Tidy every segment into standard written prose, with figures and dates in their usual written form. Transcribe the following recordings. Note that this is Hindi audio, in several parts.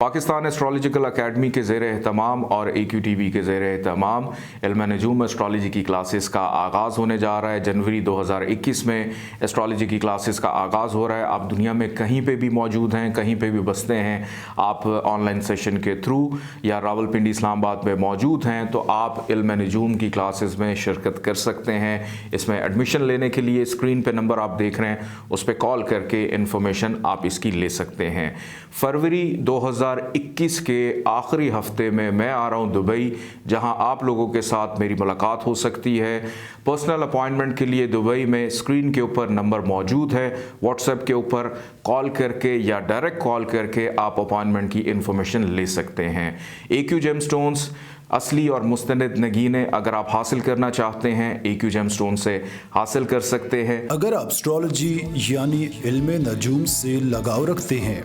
पाकिस्तान एस्ट्रोलॉजिकल अकेडमी के ज़ेर एहतमाम और AQTV के ज़ेर एहतमाम इल्म नजूम एस्ट्रोलॉजी की क्लासेस का आगाज़ होने जा रहा है। जनवरी 2021 में एस्ट्रोलॉजी की क्लासेस का आगाज़ हो रहा है। आप दुनिया में कहीं पे भी मौजूद हैं, कहीं पे भी बसते हैं, आप ऑनलाइन सेशन के थ्रू या रावलपिंडी इस्लामाबाद में मौजूद हैं तो आप इल्म नजूम की क्लासेस में शिरकत कर सकते हैं। इसमें एडमिशन लेने के लिए स्क्रीन पर नंबर आप देख रहे हैं, उस पर कॉल करके इन्फॉर्मेशन आप इसकी ले सकते हैं। फरवरी 2021 के आखिरी हफ्ते में मैं आ रहा हूँ दुबई, जहां आप लोगों के साथ मेरी मुलाकात हो सकती है। पर्सनल अपॉइंटमेंट के लिए दुबई में स्क्रीन के ऊपर नंबर मौजूद है। व्हाट्सएप के ऊपर कॉल करके या डायरेक्ट कॉल करके आप अपॉइंटमेंट की इंफॉर्मेशन ले सकते हैं। AQ जेमस्टोन्स असली और मुस्तनद नगीने अगर आप हासिल करना चाहते हैं AQ जेमस्टोन से हासिल कर सकते हैं। अगर आप एस्ट्रोलॉजी यानी इल्म नजूम से लगाव रखते हैं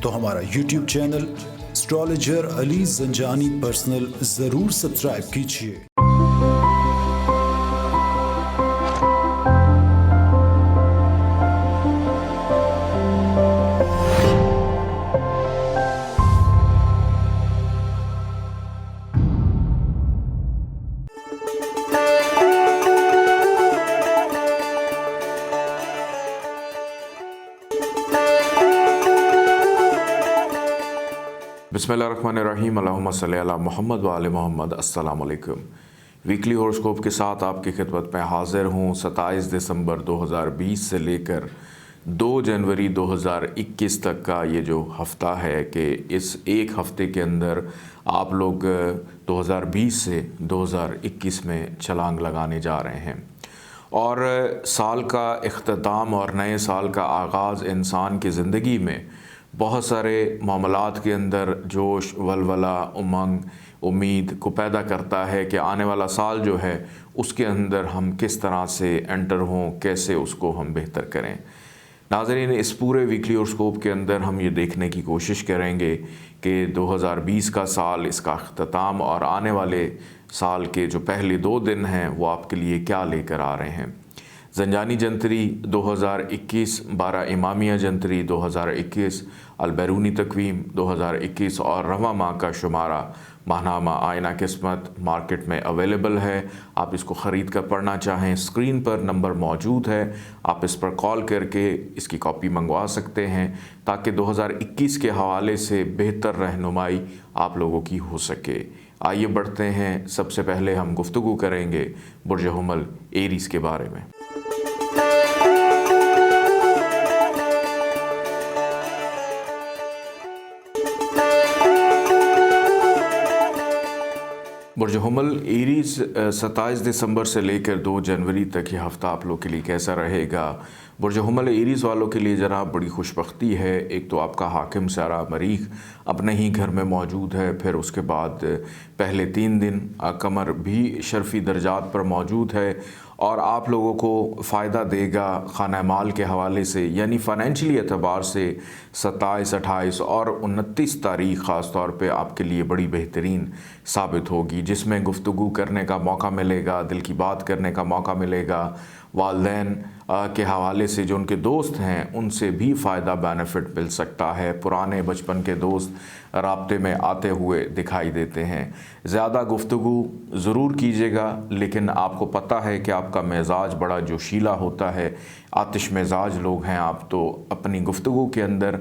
तो हमारा YouTube channel astrologer Ali Zanjani personal जरूर सब्सक्राइब कीजिए। बिस्मिल्लाहिर्रहमानिर्रहीम, अल्लाहुम्मा सल्ली अला मुहम्मद व आले मोहम्मद। अस्सलाम वालेकुम। वीकली हॉरोस्कोप के साथ आपकी खिदमत में हाजिर हूँ। 27 दिसंबर 2020 से लेकर 2 जनवरी 2021 तक का ये जो हफ़्ता है कि इस एक हफ़्ते के अंदर आप लोग 2020 से 2021 में छलांग लगाने जा रहे हैं और साल का इख्तिताम और नए साल का आगाज़ इंसान की ज़िंदगी में बहुत सारे मामलात के अंदर जोश, वलवला, उमंग, उम्मीद को पैदा करता है कि आने वाला साल जो है उसके अंदर हम किस तरह से एंटर हों, कैसे उसको हम बेहतर करें। नाज़रीन, इस पूरे वीकली हॉरोस्कोप के अंदर हम ये देखने की कोशिश करेंगे कि 2020 का साल, इसका अख्तिताम और आने वाले साल के जो पहले 2 दिन हैं वो आपके लिए क्या लेकर आ रहे हैं। जंजानी जंतरी 2021, 12 इमामिया जंतरी 2021, अलबैरूनी तकवीम 2021 और रवा माह का शुमारा माहनामा आयना किस्मत मार्केट में अवेलेबल है। आप इसको ख़रीद कर पढ़ना चाहें, स्क्रीन पर नंबर मौजूद है, आप इस पर कॉल करके इसकी कॉपी मंगवा सकते हैं ताकि 2021 के हवाले से बेहतर रहनुमाई आप लोगों की हो सके। आइए बढ़ते हैं। सबसे पहले हम गुफ्तगू करेंगे बुर्ज हुमल एरीज़ के बारे में। बुर्ज हुमल एरीज़ 27 दिसंबर से लेकर 2 जनवरी तक यह हफ़्ता आप लोग के लिए कैसा रहेगा। बुर्ज हुमल एरीज़ वालों के लिए ज़रा बड़ी खुशबख्ती है। एक तो आपका हाकिम सारा मरीख अपने ही घर में मौजूद है, फिर उसके बाद पहले 3 दिन कमर भी शर्फ़ी दर्जात पर मौजूद है और आप लोगों को फ़ायदा देगा खाना माल के हवाले से, यानी फ़ाइनेंशियली एतबार से 27, 28 और 29 तारीख़ ख़ास तौर पे आपके लिए बड़ी बेहतरीन साबित होगी, जिसमें गुफ्तगू करने का मौका मिलेगा, दिल की बात करने का मौका मिलेगा। वालिदैन के हवाले से जो उनके दोस्त हैं उनसे भी फ़ायदा बेनिफिट मिल सकता है। पुराने बचपन के दोस्त राब्ते में आते हुए दिखाई देते हैं। ज़्यादा गुफ्तगू ज़रूर कीजिएगा, लेकिन आपको पता है कि आपका मिजाज बड़ा जोशीला होता है, आतिश मिजाज लोग हैं आप, तो अपनी गुफ्तगू के अंदर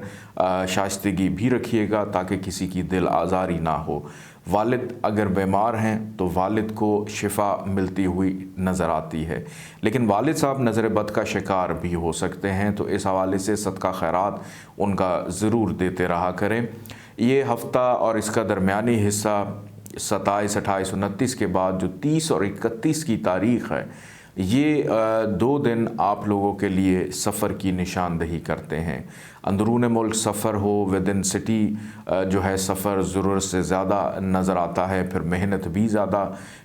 शाइस्तगी भी रखिएगा ताकि किसी की दिल आज़ारी ना हो। वालिद अगर बीमार हैं तो वालिद को शिफा मिलती हुई नज़र आती है, लेकिन वालिद साहब नज़र बद का शिकार भी हो सकते हैं, तो इस हवाले से सदका खैरात उनका ज़रूर देते रहा करें। ये हफ़्ता और इसका दरमियानी हिस्सा 27, 28, 29 के बाद जो 30 और 31 की तारीख़ है, ये 2 दिन आप लोगों के लिए सफ़र की निशानदही करते हैं। अंदरून मुल्क सफ़र हो, विद इन सिटी जो है सफ़र ज़रूरत से ज़्यादा नज़र आता है, फिर मेहनत भी ज़्यादा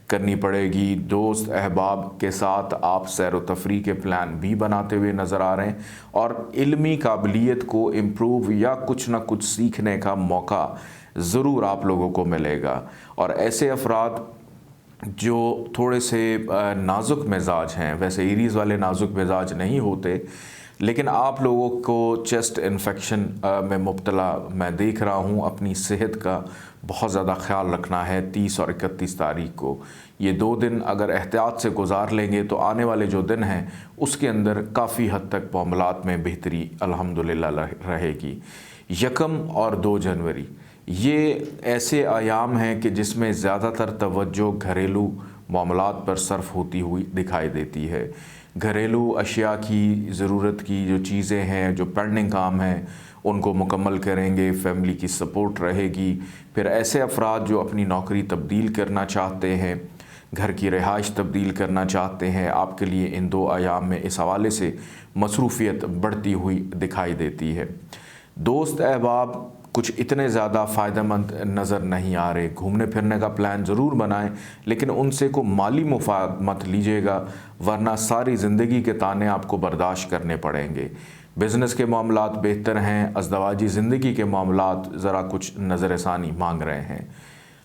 करनी पड़ेगी। दोस्त अहबाब के साथ आप सैर व तफरी के प्लान भी बनाते हुए नज़र आ रहे हैं और इल्मी काबिलियत को इम्प्रूव या कुछ ना कुछ सीखने का मौका ज़रूर आप लोगों को मिलेगा। और ऐसे अफराद जो थोड़े से नाजुक मिजाज हैं, वैसे एरीज़ वाले नाजुक मिजाज नहीं होते, लेकिन आप लोगों को चेस्ट इन्फेक्शन में मुब्तला मैं देख रहा हूँ। अपनी सेहत का बहुत ज़्यादा ख्याल रखना है। 30 और 31 तारीख को ये 2 दिन अगर एहतियात से गुजार लेंगे तो आने वाले जो दिन हैं उसके अंदर काफ़ी हद तक मामलात में बेहतरी अल्हम्दुलिल्लाह रहेगी। 1 और 2 जनवरी ये ऐसे आयाम हैं कि जिसमें ज़्यादातर तवज्जो घरेलू मामलात पर सर्फ होती हुई दिखाई देती है। घरेलू अशिया की ज़रूरत की जो चीज़ें हैं, जो पेंडिंग काम हैं, उनको मुकम्मल करेंगे। फैमिली की सपोर्ट रहेगी। फिर ऐसे अफराद जो अपनी नौकरी तब्दील करना चाहते हैं, घर की रिहाइश तब्दील करना चाहते हैं, आपके लिए इन 2 आयाम में इस हवाले से मसरूफ़ियत बढ़ती हुई दिखाई देती है। दोस्त अहबाब कुछ इतने ज़्यादा फ़ायदेमंद नज़र नहीं आ रहे। घूमने फिरने का प्लान ज़रूर बनाएं, लेकिन उनसे को माली मुफाद मत लीजिएगा, वरना सारी ज़िंदगी के ताने आपको बर्दाश्त करने पड़ेंगे। बिज़नेस के मामलात बेहतर हैं। अज़दवाजी ज़िंदगी के मामलात ज़रा कुछ नज़रसानी मांग रहे हैं।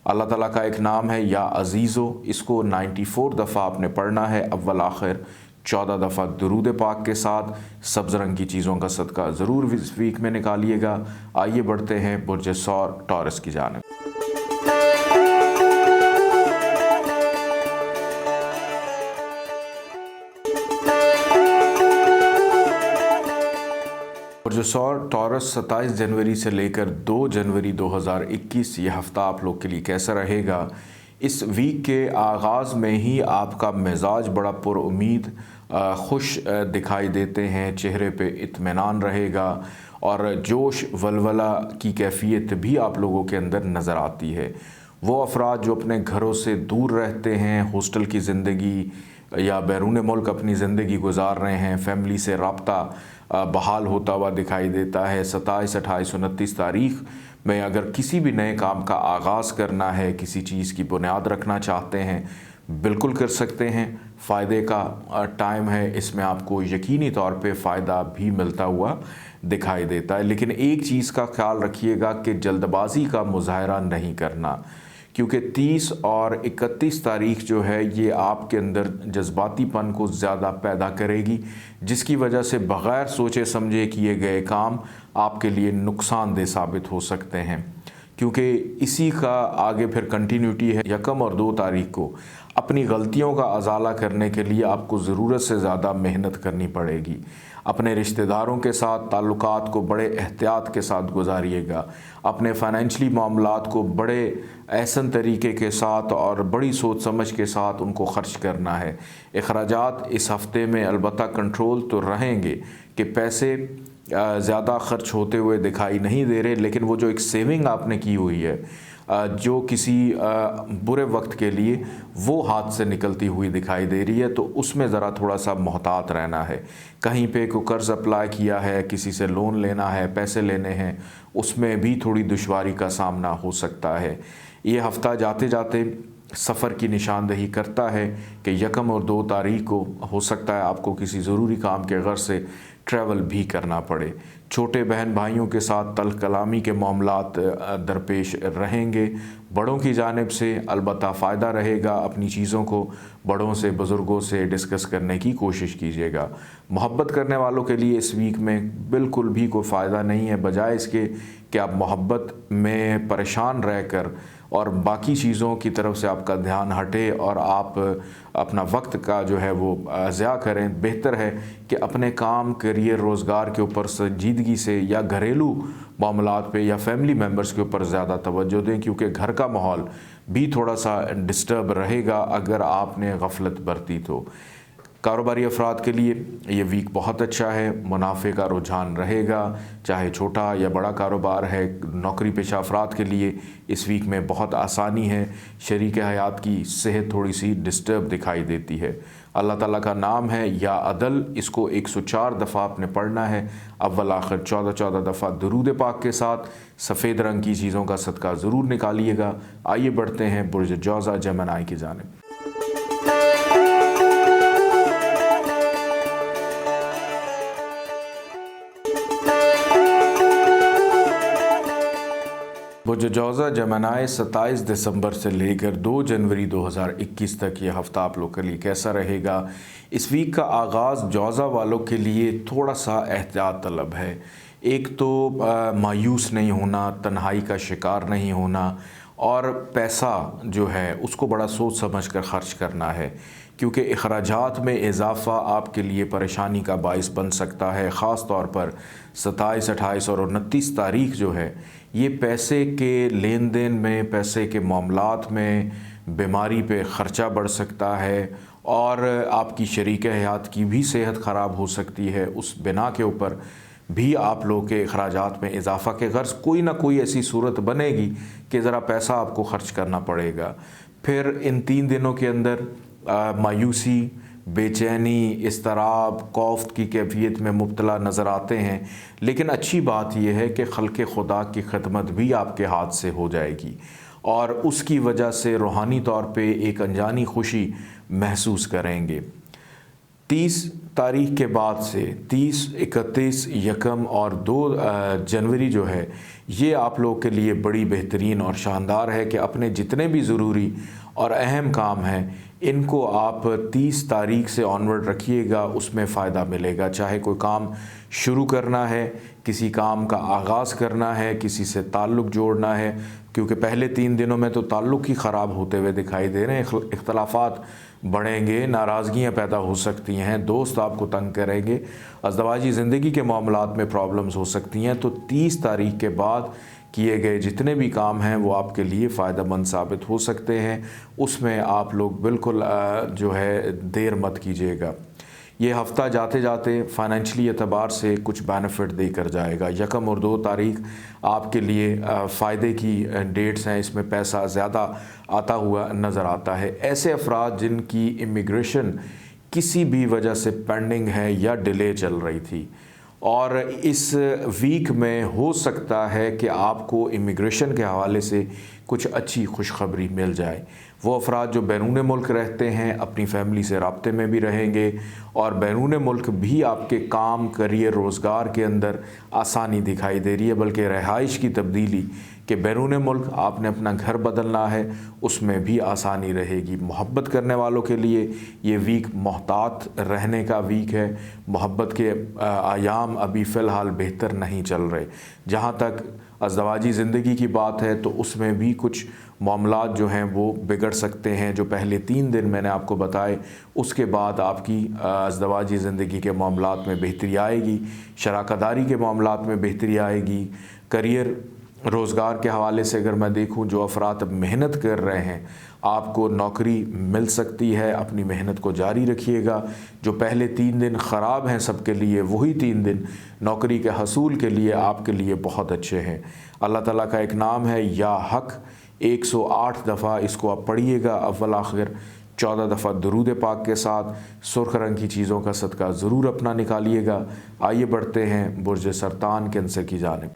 अल्लाह ताला का एक नाम है या अज़ीज़ो, इसको 94 दफ़ा आपने पढ़ना है, अव्वल आखिर 14 दफ़ा दुरूद पाक के साथ। सब्ज़ रंग की चीज़ों का सदका ज़रूर इस वीक में निकालिएगा। आइए बढ़ते हैं बुर्ज सौर टॉरस की जानिब। बुर्ज सौर टॉरस 27 जनवरी से लेकर 2 जनवरी 2021 ये हफ़्ता आप लोग के लिए कैसा रहेगा। इस वीक के आगाज़ में ही आपका मिजाज बड़ा पुरुम्मीद खुश दिखाई देते हैं, चेहरे पे इत्मीनान रहेगा और जोश वलवला की कैफियत भी आप लोगों के अंदर नज़र आती है। वो अफराद जो अपने घरों से दूर रहते हैं, हॉस्टल की ज़िंदगी या बैरून मुल्क अपनी ज़िंदगी गुजार रहे हैं, फैमिली से रब्ता बहाल होता हुआ दिखाई देता है। 27, 28, 29 तारीख़ में अगर किसी भी नए काम का आगाज़ करना है, किसी चीज़ की बुनियाद रखना चाहते हैं, बिल्कुल कर सकते हैं। फ़ायदे का टाइम है, इसमें आपको यकीनी तौर पे फ़ायदा भी मिलता हुआ दिखाई देता है। लेकिन एक चीज़ का ख्याल रखिएगा कि जल्दबाजी का मुज़ाहरा नहीं करना, क्योंकि 30 और 31 तारीख जो है ये आपके अंदर जज्बातीपन को ज़्यादा पैदा करेगी, जिसकी वजह से बग़ैर सोचे समझे किए गए काम आपके लिए नुकसानदेह साबित हो सकते हैं। क्योंकि इसी का आगे फिर कंटिन्यूटी है। 1 और 2 तारीख को अपनी गलतियों का अजाला करने के लिए आपको ज़रूरत से ज़्यादा मेहनत करनी पड़ेगी। अपने रिश्तेदारों के साथ ताल्लुकात को बड़े एहतियात के साथ गुजारिएगा। अपने फ़ाइनेंशली मामलात को बड़े एहसन तरीके के साथ और बड़ी सोच समझ के साथ उनको ख़र्च करना है। अखराजात इस हफ़्ते में अलबत्ता कंट्रोल तो रहेंगे कि पैसे ज़्यादा ख़र्च होते हुए दिखाई नहीं दे रहे, लेकिन वो जो एक सेविंग आपने की हुई है जो किसी बुरे वक्त के लिए, वो हाथ से निकलती हुई दिखाई दे रही है, तो उसमें ज़रा थोड़ा सा मोहतात रहना है। कहीं पे कोई कर्ज़ अप्लाई किया है, किसी से लोन लेना है, पैसे लेने हैं, उसमें भी थोड़ी दुश्वारी का सामना हो सकता है। ये हफ़्ता जाते जाते सफ़र की निशानदही करता है कि 1 और 2 तारीख को हो सकता है आपको किसी ज़रूरी काम के गर्ज से ट्रैवल भी करना पड़े। छोटे बहन भाइयों के साथ तल्ख़ कलामी के मामलात दरपेश रहेंगे। बड़ों की जानिब से अलबत्ता फ़ायदा रहेगा। अपनी चीज़ों को बड़ों से, बुज़ुर्गों से डिस्कस करने की कोशिश कीजिएगा। मोहब्बत करने वालों के लिए इस वीक में बिल्कुल भी कोई फ़ायदा नहीं है, बजाय इसके कि आप मोहब्बत में परेशान रहकर और बाकी चीज़ों की तरफ से आपका ध्यान हटे और आप अपना वक्त का जो है वो ज़या करें। बेहतर है कि अपने काम, करियर, रोज़गार के ऊपर संजीदगी से या घरेलू मामलात पे या फैमिली मेम्बर्स के ऊपर ज़्यादा तवज्जो दें, क्योंकि घर का माहौल भी थोड़ा सा डिस्टर्ब रहेगा अगर आपने गफलत बरती तो। कारोबारी अफराद के लिए ये वीक बहुत अच्छा है। मुनाफे का रुझान रहेगा, चाहे छोटा या बड़ा कारोबार है। नौकरी पेशा अफराद के लिए इस वीक में बहुत आसानी है। शरीक हयात की सेहत थोड़ी सी डिस्टर्ब दिखाई देती है। अल्लाह ताला का नाम है या अदल, इसको 104 दफ़ा आपने पढ़ना है, अव्वल आखिर 14 दफ़ा दुरूद पाक के साथ। सफ़ेद रंग की चीज़ों का सदका ज़रूर निकालिएगा। आइए बढ़ते हैं बुर्ज जौज़ा जेमिनी की जानिब। बुर्ज जौज़ा जमनाए 27 दिसंबर से लेकर 2 जनवरी 2021 तक ये हफ़्ता आप लोग के लिए कैसा रहेगा। इस वीक का आगाज़ जौज़ा वालों के लिए थोड़ा सा एहतियात तलब है। एक तो मायूस नहीं होना, तन्हाई का शिकार नहीं होना और पैसा जो है उसको बड़ा सोच समझ कर ख़र्च करना है, क्योंकि अखराजात में इजाफ़ा आपके लिए परेशानी का बाइस बन सकता है। ख़ास तौर पर 27, 28 और 29 तारीख जो है, ये पैसे के लेन देन में, पैसे के मामलात में, बीमारी पे ख़र्चा बढ़ सकता है और आपकी शरीक हयात की भी सेहत ख़राब हो सकती है। उस बिना के ऊपर भी आप लोग के अखराजात में इजाफ़ा के गर्ज़ कोई ना कोई ऐसी सूरत बनेगी कि ज़रा पैसा आपको ख़र्च करना पड़ेगा। फिर इन 3 दिनों के अंदर मायूसी, बेचैनी, इस्तराब, खौफ की कैफियत में मुब्तला नज़र आते हैं। लेकिन अच्छी बात यह है कि खल्क़े खुदा की खिदमत भी आपके हाथ से हो जाएगी और उसकी वजह से रूहानी तौर पे एक अनजानी खुशी महसूस करेंगे। 30 तारीख के बाद से 30, 31, 1 और 2 जनवरी जो है, ये आप लोग के लिए बड़ी बेहतरीन और शानदार है कि अपने जितने भी ज़रूरी और अहम काम हैं इनको आप 30 तारीख से ऑनवर्ड रखिएगा, उसमें फ़ायदा मिलेगा। चाहे कोई काम शुरू करना है, किसी काम का आगाज़ करना है, किसी से ताल्लुक़ जोड़ना है, क्योंकि पहले 3 दिनों में तो ताल्लुक़ ही ख़राब होते हुए दिखाई दे रहे हैं। इख्तलाफात बढ़ेंगे, नाराज़गियाँ पैदा हो सकती हैं, दोस्त आपको तंग करेंगे, अज़दवाजी ज़िंदगी के मामलात में प्रॉब्लम्स हो सकती हैं। तो 30 तारीख के बाद किए गए जितने भी काम हैं वो आपके लिए फ़ायदेमंद साबित हो सकते हैं। उसमें आप लोग बिल्कुल जो है देर मत कीजिएगा। ये हफ़्ता जाते जाते फ़ाइनेंशली एतबार से कुछ बेनिफिट देकर जाएगा। 1 और 2 तारीख आपके लिए फ़ायदे की डेट्स हैं, इसमें पैसा ज़्यादा आता हुआ नज़र आता है। ऐसे अफराद जिनकी इमिग्रेशन किसी भी वजह से पेंडिंग है या डिले चल रही थी और इस वीक में हो सकता है कि आपको इमिग्रेशन के हवाले से कुछ अच्छी खुशखबरी मिल जाए। वो अफराद जो बैरून मुल्क रहते हैं अपनी फैमिली से राब्ते में भी रहेंगे और बैरून मुल्क भी आपके काम, करियर, रोज़गार के अंदर आसानी दिखाई दे रही है, बल्कि रहाइश की तब्दीली कि बैरून मुल्क आपने अपना घर बदलना है, उसमें भी आसानी रहेगी। मोहब्बत करने वालों के लिए ये वीक मोहतात रहने का वीक है। मोहब्बत के आयाम अभी फ़िलहाल बेहतर नहीं चल रहे। जहाँ तक अज़दवाजी ज़िंदगी की बात है तो उसमें भी कुछ मामलात जो हैं वो बिगड़ सकते हैं। जो पहले 3 दिन मैंने आपको बताए, उसके बाद आपकी अज़दवाजी ज़िंदगी के मामलात में बेहतरी आएगी, शराकतदारी के मामलात में बेहतरी आएगी। करियर, रोज़गार के हवाले से अगर मैं देखूं, जो अफराद मेहनत कर रहे हैं आपको नौकरी मिल सकती है। अपनी मेहनत को जारी रखिएगा। जो पहले 3 दिन ख़राब हैं सबके लिए, वही 3 दिन नौकरी के हसूल के लिए आपके लिए बहुत अच्छे हैं। अल्लाह ताला का एक नाम है या हक, 108 दफ़ा इसको आप पढ़िएगा अव्वल आखिर, 14 दफ़ा दुरूद पाक के साथ। सुर्ख रंग की चीज़ों का सदका ज़रूर अपना निकालिएगा। आइए बढ़ते हैं बुर्ज सरतान कैंसर की जानिब।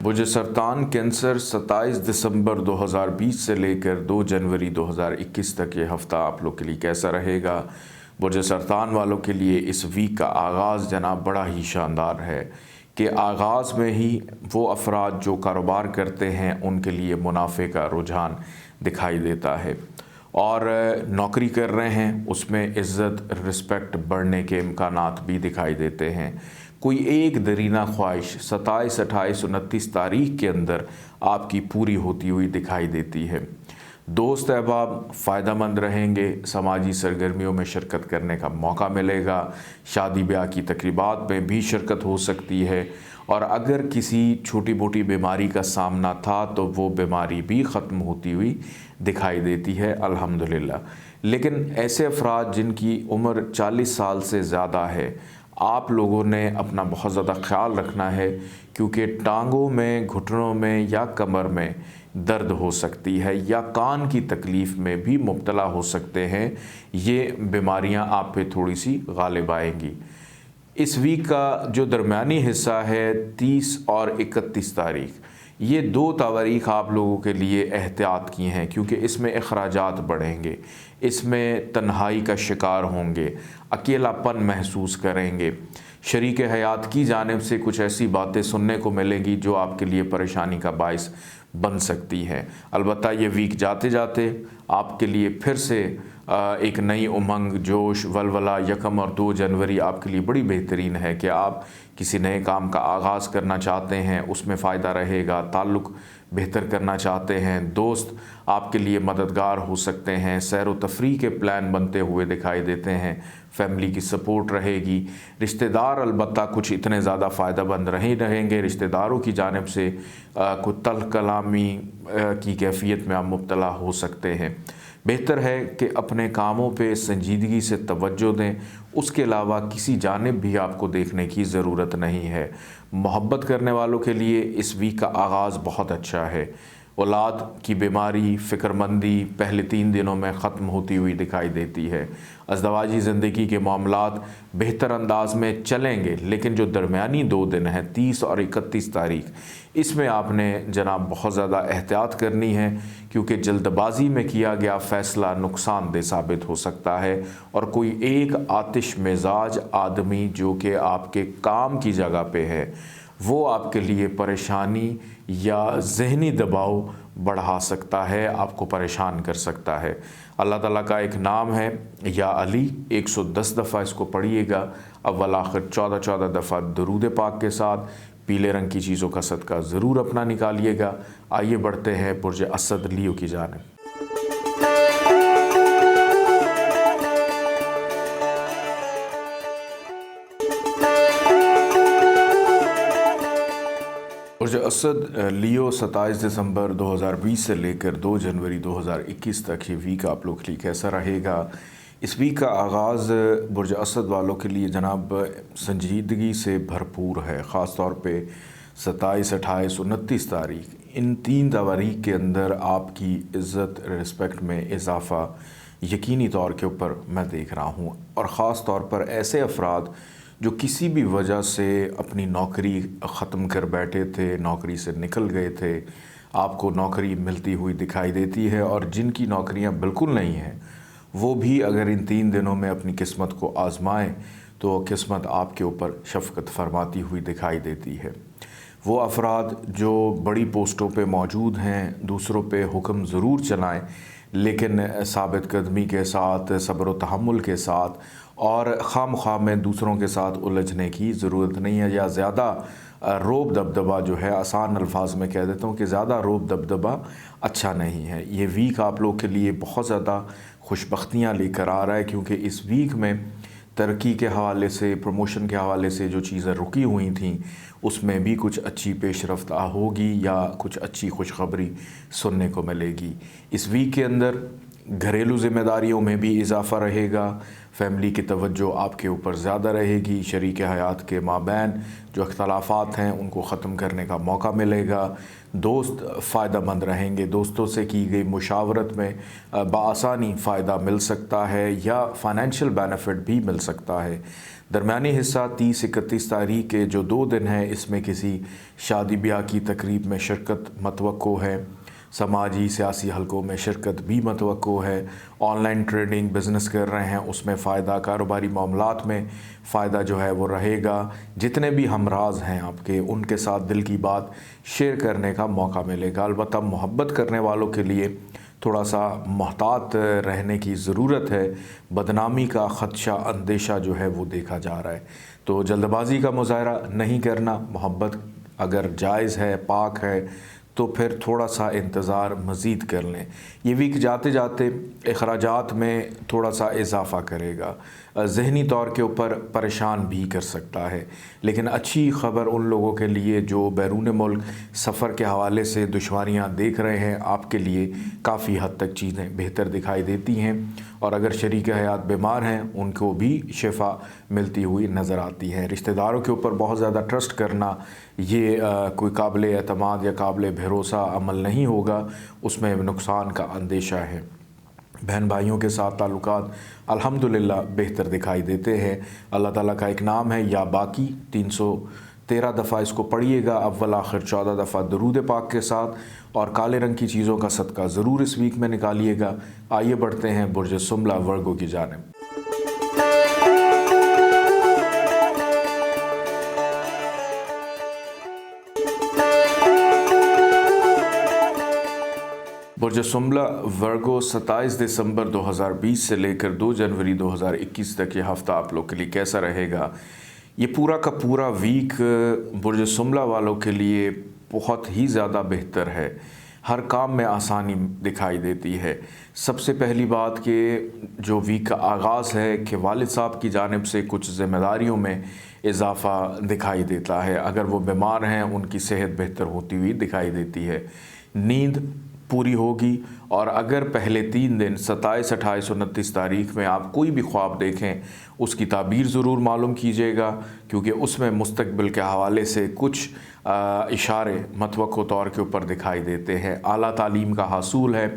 बुर्ज सरतान कैंसर 27 दिसंबर 2020 से लेकर 2 जनवरी 2021 तक ये हफ़्ता आप लोग के लिए कैसा रहेगा। बुर्ज सरतान वालों के लिए इस वीक का आगाज़ जनाब बड़ा ही शानदार है कि आगाज़ में ही वो अफराद जो कारोबार करते हैं उनके लिए मुनाफे का रुझान दिखाई देता है और नौकरी कर रहे हैं उसमें इज़्ज़त, रिस्पेक्ट बढ़ने के इम्कानात भी दिखाई देते हैं। कोई एक दरीना ख्वाहिश 27, 28, 29 तारीख के अंदर आपकी पूरी होती हुई दिखाई देती है। दोस्त अहबाब फ़ायदेमंद रहेंगे, समाजी सरगर्मियों में शिरकत करने का मौका मिलेगा, शादी ब्याह की तकरीबात में भी शिरकत हो सकती है और अगर किसी छोटी मोटी बीमारी का सामना था तो वो बीमारी भी ख़त्म होती हुई दिखाई देती है अल्हम्दुलिल्लाह। लेकिन ऐसे अफराद जिनकी उम्र 40 साल से ज़्यादा है, आप लोगों ने अपना बहुत ज़्यादा ख्याल रखना है, क्योंकि टांगों में, घुटनों में या कमर में दर्द हो सकती है या कान की तकलीफ़ में भी मुब्तला हो सकते हैं। ये बीमारियां आप पे थोड़ी सी गालिब आएंगी। इस वीक का जो दरमियानी हिस्सा है 30 और 31 तारीख, ये 2 तारीख आप लोगों के लिए एहतियात की हैं, क्योंकि इसमें अखराजात बढ़ेंगे, इसमें तन्हाई का शिकार होंगे, अकेलापन महसूस करेंगे, शरीक हयात की जानिब से कुछ ऐसी बातें सुनने को मिलेंगी जो आपके लिए परेशानी का बायस बन सकती हैं। अलबत्ता ये वीक जाते जाते आपके लिए फिर से एक नई उमंग, जोश, वलवला 1 और 2 जनवरी आपके लिए बड़ी बेहतरीन है कि आप किसी नए काम का आगाज़ करना चाहते हैं, उसमें फ़ायदा रहेगा। ताल्लुक़ बेहतर करना चाहते हैं, दोस्त आपके लिए मददगार हो सकते हैं, सैर व तफरीह के प्लान बनते हुए दिखाई देते हैं, फैमिली की सपोर्ट रहेगी। रिश्तेदार अलबत्ता कुछ इतने ज़्यादा फ़ायदेमंद नहीं रहेंगे, रिश्तेदारों की जानिब से कुछ तल्ख़ कलामी की कैफियत में आप मुब्तला हो सकते हैं। बेहतर है कि अपने कामों पे संजीदगी से तवज्जो दें, उसके अलावा किसी जानिब भी आपको देखने की ज़रूरत नहीं है। मोहब्बत करने वालों के लिए इस वीक का आगाज़ बहुत अच्छा है। औलाद की बीमारी, फ़िक्रमंदी पहले 3 दिनों में ख़त्म होती हुई दिखाई देती है। अज़दवाजी ज़िंदगी के मामलात बेहतर अंदाज में चलेंगे, लेकिन जो दरमियानी 2 दिन हैं 30 और 31 तारीख, इसमें आपने जनाब बहुत ज़्यादा एहतियात करनी है, क्योंकि जल्दबाजी में किया गया फ़ैसला नुकसानदेह साबित हो सकता है और कोई एक आतिश मिजाज आदमी जो कि आपके काम की जगह पे है, वो आपके लिए परेशानी या ज़हनी दबाव बढ़ा सकता है, आपको परेशान कर सकता है। अल्लाह ताला का एक नाम है या अली, 110 दफ़ा इसको पढ़िएगा। अव्वल आखिर 14 दफ़ा दुरूद पाक के साथ पीले रंग की चीज़ों का सदका ज़रूर अपना निकालिएगा। आइए बढ़ते हैं बुर्ज असद लियो की जानिब। बुर्ज असद लियो 27 दिसंबर 2020 से लेकर 2 जनवरी 2021 तक ये वीक आप लोग के लिए कैसा रहेगा। इस वीक का आगाज़ बुर्ज असद वालों के लिए जनाब संजीदगी से भरपूर है, ख़ास तौर पे 27, 28, 29 तारीख, इन 3 तारीख के अंदर आपकी इज़्ज़त रिस्पेक्ट में इजाफ़ा यकीनी तौर के ऊपर मैं देख रहा हूँ। और ख़ास तौर पर ऐसे अफराद जो किसी भी वजह से अपनी नौकरी ख़त्म कर बैठे थे, नौकरी से निकल गए थे, आपको नौकरी मिलती हुई दिखाई देती है, और जिनकी नौकरियां बिल्कुल नहीं हैं वो भी अगर इन 3 दिनों में अपनी किस्मत को आज़माएं तो किस्मत आपके ऊपर शफ़क़त फरमाती हुई दिखाई देती है। वो अफराद जो बड़ी पोस्टों पे मौजूद हैं, दूसरों पे हुक्म ज़रूर चलाएं, लेकिन साबित कदमी के साथ, सब्र व तहम्मुल के साथ, और खामख्वाह में दूसरों के साथ उलझने की ज़रूरत नहीं है, या ज़्यादा रोब दबदबा जो है, आसान अल्फाज में कह देता हूँ कि ज़्यादा रोब दबदबा अच्छा नहीं है। ये वीक आप लोग के लिए बहुत ज़्यादा खुशबख्तियाँ लेकर आ रहा है, क्योंकि इस वीक में तरक्की के हवाले से, प्रमोशन के हवाले से जो चीज़ें रुकी हुई थीं उसमें भी कुछ अच्छी पेशरफ्त होगी या कुछ अच्छी खुशखबरी सुनने को मिलेगी। इस वीक के अंदर घरेलू ज़िम्मेदारियों में भी इजाफ़ा रहेगा, फ़ैमिली की तवज्जो आपके ऊपर ज़्यादा रहेगी, शरीक हयात के माबैन जो अख्तलाफ़ात हैं उनको ख़त्म करने का मौका मिलेगा, दोस्त फ़ायदेमंद रहेंगे, दोस्तों से की गई मुशावरत में बआसानी फ़ायदा मिल सकता है या फ़ाइनेंशियल बेनिफिट भी मिल सकता है। दरमियानी हिस्सा 30-31 तारीख के जो 2 दिन हैं, इसमें किसी शादी ब्याह की तकरीब में शिरकत मतवक्को है, समाजी सियासी हलकों में शिरकत भी मतवक्को है, ऑनलाइन ट्रेडिंग बिज़नेस कर रहे हैं उसमें फ़ायदा, कारोबारी मामलात में फ़ायदा जो है वो रहेगा। जितने भी हमराज हैं आपके, उनके साथ दिल की बात शेयर करने का मौका मिलेगा। अलबत्ता मोहब्बत करने वालों के लिए थोड़ा सा मोहतात रहने की ज़रूरत है, बदनामी का ख़दशा, अंदेशा जो है वो देखा जा रहा है। तो जल्दबाजी का मुज़ाहरा नहीं करना, मोहब्बत अगर जायज़ है, पाक है, तो फिर थोड़ा सा इंतज़ार मज़ीद कर लें। ये वीक जाते जाते अखराजात में थोड़ा सा इजाफ़ा करेगा, ज़हनी तौर के ऊपर परेशान भी कर सकता है। लेकिन अच्छी ख़बर उन लोगों के लिए जो बैरून मुल्क सफ़र के हवाले से दुश्वारियाँ देख रहे हैं, आपके लिए काफ़ी हद तक चीज़ें बेहतर दिखाई देती हैं, और अगर शरीक हयात बीमार हैं उनको भी शिफा मिलती हुई नज़र आती है। रिश्तेदारों के ऊपर बहुत ज़्यादा ट्रस्ट करना ये कोई काबिल एतमाद या काबिल भरोसा अमल नहीं होगा, उसमें नुकसान का अंदेशा है। बहन भाइयों के साथ ताल्लुकात अल्हम्दुलिल्लाह बेहतर दिखाई देते हैं। अल्लाह ताला का एक नाम है या बाकी, 13 दफ़ा इसको पढ़िएगा, अव्वल आखिर 14 दफ़ा दरूद पाक के साथ, और काले रंग की चीज़ों का सदका ज़रूर इस वीक में निकालिएगा। आइए बढ़ते हैं बुर्ज सुमला वर्गो की जानिब। बुर्ज सुमला वर्गो 27 दिसंबर 2020 से लेकर 2 जनवरी 2021 तक ये हफ़्ता आप लोग के लिए कैसा रहेगा। ये पूरा का पूरा वीक बुर्ज सुमला वालों के लिए बहुत ही ज़्यादा बेहतर है। हर काम में आसानी दिखाई देती है। सबसे पहली बात कि जो वीक का आगाज़ है कि वालिद साहब की जानिब से कुछ ज़िम्मेदारियों में इजाफ़ा दिखाई देता है। अगर वो बीमार हैं उनकी सेहत बेहतर होती हुई दिखाई देती है। नींद पूरी होगी, और अगर पहले 3 दिन 27, 28, 29 तारीख में आप कोई भी ख्वाब देखें उसकी ताबीर ज़रूर मालूम कीजिएगा, क्योंकि उसमें मुस्तकबिल के हवाले से कुछ इशारे मतवक्को तौर के ऊपर दिखाई देते हैं। आला तालीम का हासूल है,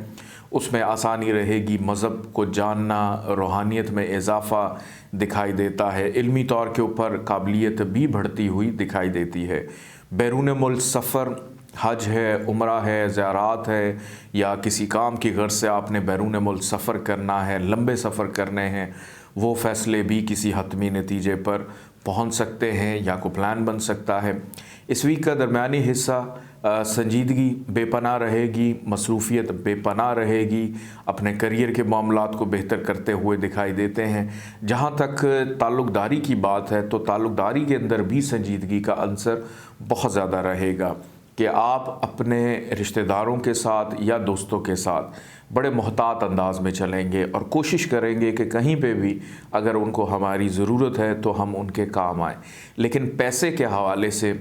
उसमें आसानी रहेगी। मज़हब को जानना, रूहानियत में इजाफ़ा दिखाई देता है। इल्मी तौर के ऊपर काबिलियत भी बढ़ती हुई दिखाई देती है। बैरून मुल्क सफ़र, हज है, उम्रा है, ज़ियारात है, या किसी काम की गर्ज से आपने बैरून मुल्क सफ़र करना है, लंबे सफ़र करने हैं, वो फ़ैसले भी किसी हतमी नतीजे पर पहुंच सकते हैं या कोई प्लान बन सकता है। इस वीक का दरमियानी हिस्सा संजीदगी बेपनाह रहेगी, मसरूफ़ियत बेपनाह रहेगी, अपने करियर के मामलात को बेहतर करते हुए दिखाई देते हैं। जहाँ तक ताल्लुक़दारी की बात है तो ताल्लुक़दारी के अंदर भी संजीदगी का अंसर बहुत ज़्यादा रहेगा कि आप अपने रिश्तेदारों के साथ या दोस्तों के साथ बड़े मोहतात अंदाज में चलेंगे और कोशिश करेंगे कि कहीं पे भी अगर उनको हमारी ज़रूरत है तो हम उनके काम आएँ। लेकिन पैसे के हवाले से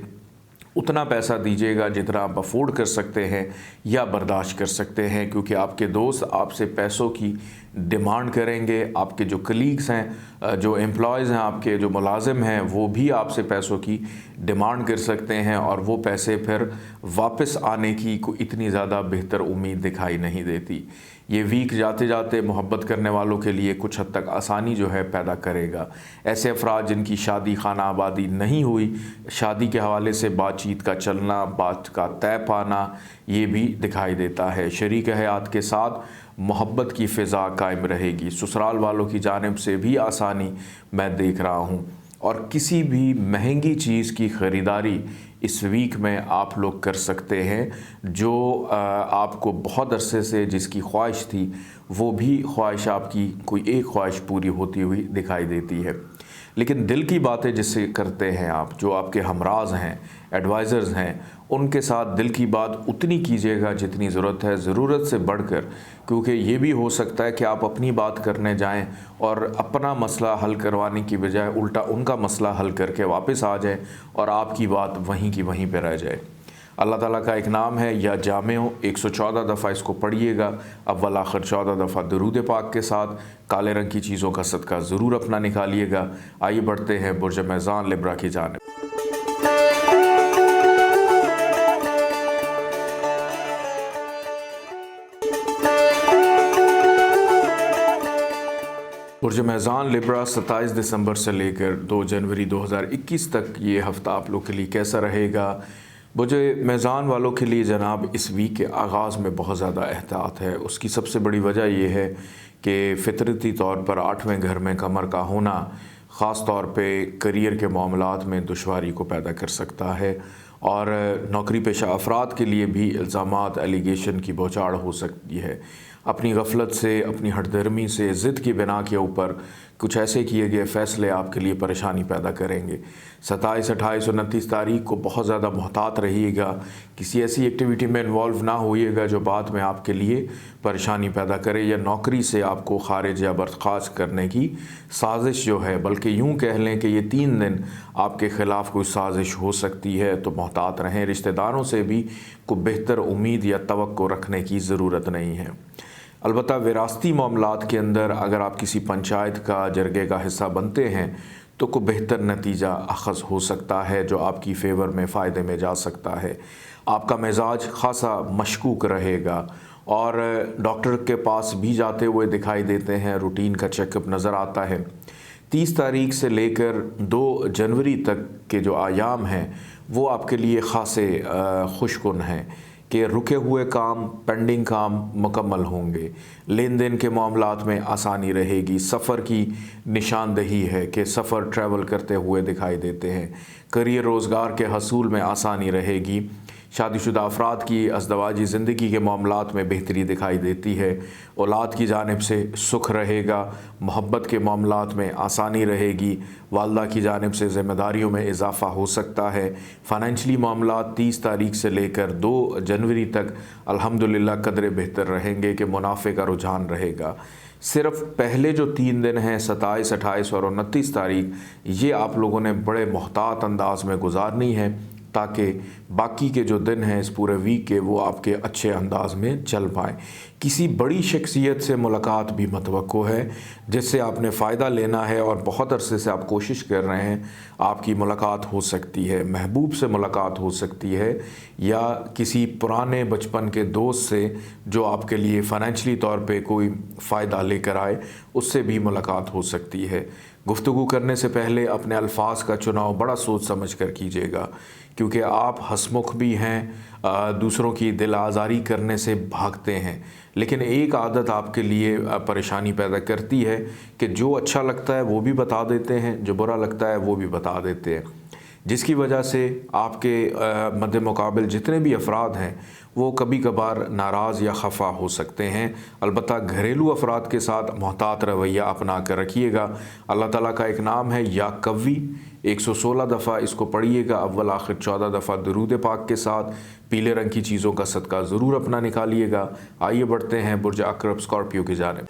उतना पैसा दीजिएगा जितना आप अफोर्ड कर सकते हैं या बर्दाश्त कर सकते हैं, क्योंकि आपके दोस्त आपसे पैसों की डिमांड करेंगे। आपके जो कलीग्स हैं, जो एम्प्लॉयज़ हैं, आपके जो मुलाजिम हैं, वो भी आपसे पैसों की डिमांड कर सकते हैं, और वो पैसे फिर वापस आने की कोई इतनी ज़्यादा बेहतर उम्मीद दिखाई नहीं देती। ये वीक जाते जाते मोहब्बत करने वालों के लिए कुछ हद तक आसानी जो है पैदा करेगा। ऐसे अफराद जिनकी शादी खाना आबादी नहीं हुई, शादी के हवाले से बातचीत का चलना, बात का तय पाना, ये भी दिखाई देता है। शरीक हयात के साथ मोहब्बत की फ़िज़ा कायम रहेगी। ससुराल वालों की जानिब से भी आसानी मैं देख रहा हूँ, और किसी भी महंगी चीज़ की ख़रीदारी इस वीक में आप लोग कर सकते हैं। जो आपको बहुत अरसे से जिसकी ख्वाहिश थी, वो भी ख्वाहिश आपकी कोई एक ख्वाहिश पूरी होती हुई दिखाई देती है। लेकिन दिल की बातें जिससे करते हैं आप, जो आपके हमराज हैं, एडवाइज़र्स हैं, उनके साथ दिल की बात उतनी कीजिएगा जितनी ज़रूरत है, ज़रूरत से बढ़कर, क्योंकि ये भी हो सकता है कि आप अपनी बात करने जाएं और अपना मसला हल करवाने की बजाय उल्टा उनका मसला हल करके वापस आ जाए और आपकी बात वहीं की वहीं पर रह जाए। अल्लाह ताला का एक नाम है या जामिओ, 114 दफ़ा इसको पढ़िएगा, अव्वल आखिर 14 दफ़ा दरूद पाक के साथ। काले रंग की चीज़ों का सदका ज़रूर अपना निकालिएगा। आइए बढ़ते हैं बुर्ज मेज़ान लिब्रा की जानिब। बुर्ज मेज़ान लिब्रा 27 दिसंबर से लेकर 2 जनवरी 2021 तक ये हफ़्ता आप लोग के लिए कैसा रहेगा। बुर्ज मेज़ान वालों के लिए जनाब इस वीक के आगाज़ में बहुत ज़्यादा एहतियात है। उसकी सबसे बड़ी वजह यह है कि फ़ितरती तौर पर 8वें घर में कमर का होना ख़ास तौर पे करियर के मामलात में दुश्वारी को पैदा कर सकता है, और नौकरी पेशा अफराद के लिए भी इल्ज़ामात, एलिगेशन की बौछार हो सकती है। अपनी गफलत से, अपनी हठधर्मी से, ज़िद की बिना के ऊपर कुछ ऐसे किए गए फ़ैसले आपके लिए परेशानी पैदा करेंगे। 27, 28, 29 तारीख को बहुत ज़्यादा मोहतात रहिएगा। किसी ऐसी एक्टिविटी में इन्वॉल्व ना होइएगा जो बाद में आपके लिए परेशानी पैदा करे या नौकरी से आपको खारिज या बर्खास्त करने की साजिश जो है, बल्कि यूँ कह लें कि ये 3 दिन आपके ख़िलाफ़ कोई साजिश हो सकती है, तो मोहतात रहें। रिश्तेदारों से भी कोई बेहतर उम्मीद या तवक्को रखने की ज़रूरत नहीं है। अलबत्ता विरासती मामलात के अंदर अगर आप किसी पंचायत का जरगे का हिस्सा बनते हैं तो कोई बेहतर नतीजा अखज़ हो सकता है जो आपकी फ़ेवर में फ़ायदे में जा सकता है। आपका मिजाज ख़ासा मशकूक रहेगा और डॉक्टर के पास भी जाते हुए दिखाई देते हैं, रूटीन का चेकअप नज़र आता है। 30 तारीख से लेकर 2 जनवरी तक के जो आयाम हैं वो आपके लिए ख़ासे खुशकुन हैं कि रुके हुए काम, पेंडिंग काम मुकम्मल होंगे। लेन देन के मामलात में आसानी रहेगी। सफ़र की निशानदही है कि सफ़र ट्रैवल करते हुए दिखाई देते हैं। करियर रोज़गार के हसूल में आसानी रहेगी। शादीशुदा अफराद की अज़दवाजी ज़िंदगी के मामलात में बेहतरी दिखाई देती है। औलाद की जानिब से सुख रहेगा। मोहब्बत के मामलात में आसानी रहेगी। वालदा की जानिब से ज़िम्मेदारियों में इजाफ़ा हो सकता है। फ़ाइनेंशली मामलात 30 तारीख से लेकर 2 जनवरी तक अल्हम्दुलिल्लाह कदरे बेहतर रहेंगे कि मुनाफे का रुझान रहेगा। सिर्फ़ पहले जो 3 दिन हैं 27, 28 और 29 तारीख, ये आप लोगों ने बड़े मोहतात अंदाज में गुजारनी है ताकि बाकी के जो दिन हैं इस पूरे वीक के वो आपके अच्छे अंदाज में चल पाएँ। किसी बड़ी शख्सियत से मुलाकात भी मतवक्को है जिससे आपने फ़ायदा लेना है और बहुत अरसे से आप कोशिश कर रहे हैं। आपकी मुलाकात हो सकती है, महबूब से मुलाकात हो सकती है या किसी पुराने बचपन के दोस्त से जो आपके लिए फ़ाइनेंशली तौर पे कोई फ़ायदा लेकर आए, उससे भी मुलाकात हो सकती है। गुफ्तगू करने से पहले अपने अल्फाज का चुनाव बड़ा सोच समझ कर कीजिएगा क्योंकि आप हंसमुख भी हैं, दूसरों की दिल आज़ारी करने से भागते हैं। लेकिन एक आदत आपके लिए परेशानी पैदा करती है कि जो अच्छा लगता है वो भी बता देते हैं, जो बुरा लगता है वो भी बता देते हैं, जिसकी वजह से आपके मद्दे मुकाबिल जितने भी अफराद हैं वो कभी कभार नाराज़ या खफा हो सकते हैं। अलबत्ता घरेलू अफराद के साथ मोहतात रवैया अपना कर रखिएगा। अल्लाह ताला का एक नाम है या कव्वी, 116 दफ़ा इसको पढ़िएगा, अव्वल आखिर 14 दफ़ा दुरूद पाक के साथ। पीले रंग की चीज़ों का सदका ज़रूर अपना निकालिएगा। आइए बढ़ते हैं बुर्ज अक़रब स्कॉर्पियो की जानिब।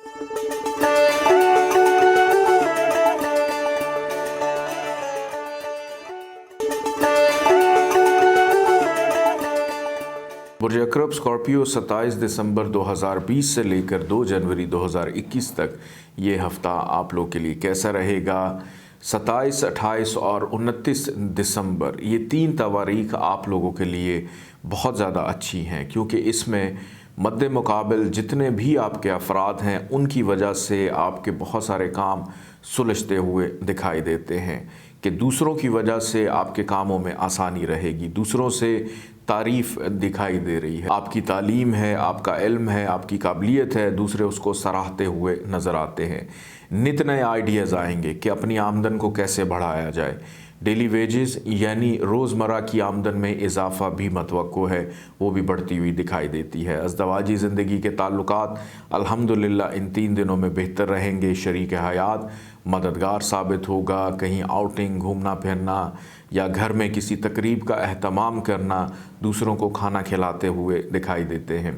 बुर्ज अक़रब स्कॉर्पियो 27 दिसंबर 2020 से लेकर 2 जनवरी 2021 तक ये हफ़्ता आप लोग के लिए कैसा रहेगा। 27, 28 और 29 दिसंबर ये 3 तवारीख आप लोगों के लिए बहुत ज़्यादा अच्छी हैं क्योंकि इसमें मद्दे मुकाबिल जितने भी आपके अफराद हैं उनकी वजह से आपके बहुत सारे काम सुलझते हुए दिखाई देते हैं कि दूसरों की वजह से आपके कामों में आसानी रहेगी। दूसरों से तारीफ़ दिखाई दे रही है, आपकी तालीम है, आपका इल्म है, आपकी काबिलियत है, दूसरे उसको सराहते हुए नज़र आते हैं। नित नए आइडियाज़ आएंगे कि अपनी आमदन को कैसे बढ़ाया जाए। डेली वेजेस यानी रोज़मर्रा की आमदन में इजाफ़ा भी मतवक्को है, वो भी बढ़ती हुई दिखाई देती है। अज़दवाजी ज़िंदगी के ताल्लुकात अल्हम्दुलिल्लाह इन 3 दिनों में बेहतर रहेंगे। शरीक हयात मददगार साबित होगा। कहीं आउटिंग, घूमना फिरना या घर में किसी तकरीब का एहतमाम करना दूसरों को खाना खिलाते हुए दिखाई देते हैं।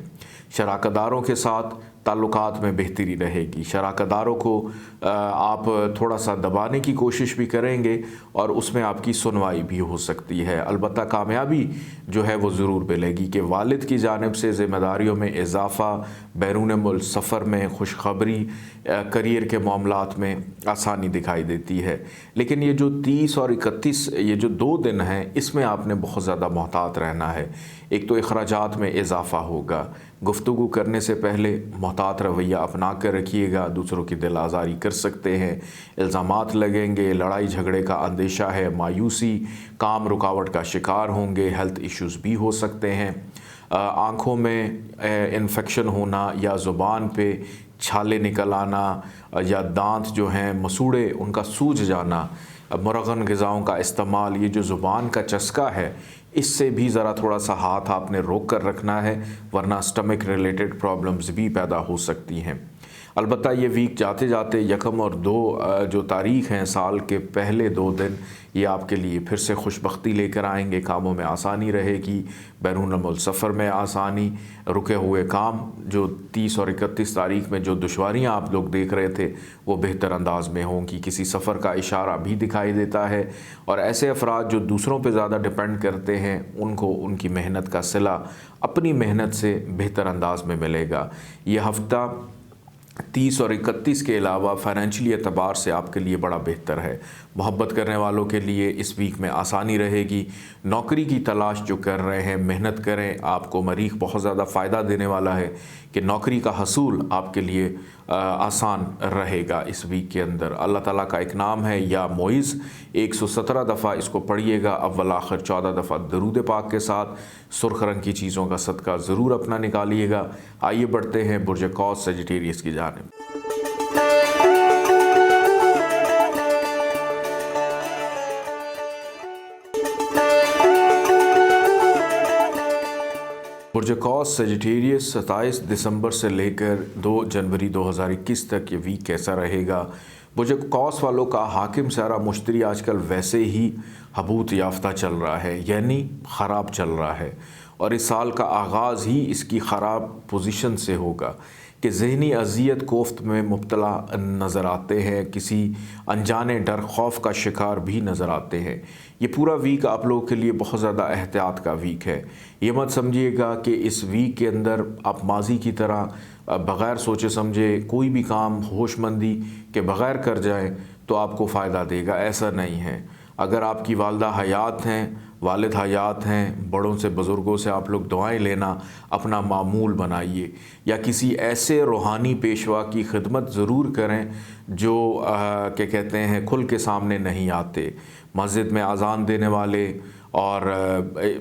शराकतदारों के साथ ताल्लुकात में बेहतरी रहेगी। शराकतदारों को आप थोड़ा सा दबाने की कोशिश भी करेंगे और उसमें आपकी सुनवाई भी हो सकती है। अलबत्ता कामयाबी जो है वो ज़रूर मिलेगी कि वालिद की जानिब से ज़िम्मेदारियों में इजाफ़ा, बैरून मुल्क सफ़र में खुशखबरी, करियर के मामलात में आसानी दिखाई देती है। लेकिन ये जो 30 और 31 ये जो 2 दिन हैं इसमें आपने बहुत ज़्यादा मोहतात रहना है। एक तो अखराजात में इजाफ़ा होगा। गुफ्तगू करने से पहले मोहतात रवैया अपना कर रखिएगा, दूसरों की दिल आज़ारी कर सकते हैं। इल्ज़ामात लगेंगे, लड़ाई झगड़े का अंदेशा है, मायूसी, काम रुकावट का शिकार होंगे, हेल्थ इश्यूज़ भी हो सकते हैं। आँखों में इन्फेक्शन होना या ज़ुबान पे छाले निकल आना या दांत जो हैं मसूड़े उनका सूज जाना, मुरगन ग़िज़ाओं का इस्तेमाल, ये जो ज़ुबान का चस्का है इससे भी ज़रा थोड़ा सा हाथ आपने रोक कर रखना है वरना स्टमक रिलेटेड प्रॉब्लम्स भी पैदा हो सकती हैं। अलबत्ता ये वीक जाते जाते 1 और 2 जो तारीख़ हैं साल के पहले 2 दिन ये आपके लिए फिर से खुशबख्ती लेकर आएंगे। कामों में आसानी रहेगी, बैरून मुल्क सफ़र में आसानी, रुके हुए काम जो 30 और 31 तारीख में जो दुश्वारियाँ आप लोग देख रहे थे वो बेहतर अंदाज में होंगी। किसी सफ़र का इशारा भी दिखाई देता है और ऐसे अफराद जो दूसरों पर ज़्यादा डिपेंड करते हैं उनको उनकी मेहनत का सिला अपनी मेहनत से बेहतर अंदाज में मिलेगा। ये हफ़्ता 30 और 31 के अलावा फ़ाइनेंशियली एतबार से आपके लिए बड़ा बेहतर है। मोहब्बत करने वालों के लिए इस वीक में आसानी रहेगी। नौकरी की तलाश जो कर रहे हैं मेहनत करें, आपको मरीख बहुत ज़्यादा फ़ायदा देने वाला है कि नौकरी का हसूल आपके लिए आसान रहेगा इस वीक के अंदर। अल्लाह ताला का एक नाम है या मोइज़, 117 दफ़ा इसको पढ़िएगा अव्वल आखिर 14 दफ़ा दरूद पाक के साथ। सुर्ख रंग की चीज़ों का सदका ज़रूर अपना निकालिएगा। आइए बढ़ते हैं बुर्ज कौस सजिटेरियस की जानिब। बुर्ज कौस सजिटेरियस 27 दिसंबर से लेकर 2 जनवरी 2021 तक ये वीक कैसा रहेगा। बुर्ज कौस वालों का हाकिम सारा मुश्तरी आजकल वैसे ही हबूत याफ्ता चल रहा है, यानी ख़राब चल रहा है, और इस साल का आगाज़ ही इसकी ख़राब पोजीशन से होगा कि ज़हनी अजियत कोफ्त में मुब्तला नज़र आते हैं, किसी अनजाने डर खौफ का शिकार भी नज़र आते हैं। ये पूरा वीक आप लोगों के लिए बहुत ज़्यादा एहतियात का वीक है। ये मत समझिएगा कि इस वीक के अंदर आप माजी की तरह बग़ैर सोचे समझे कोई भी काम होशमंदी के बग़ैर कर जाएं तो आपको फ़ायदा देगा, ऐसा नहीं है। अगर आपकी वालदा हयात हैं, वालिद हयात हैं, बड़ों से बुज़ुर्गों से आप लोग दुआएं लेना अपना मामूल बनाइए, या किसी ऐसे रूहानी पेशवा की खिदमत ज़रूर करें जो क्या कहते हैं खुल के सामने नहीं आते। मस्जिद में अज़ान देने वाले और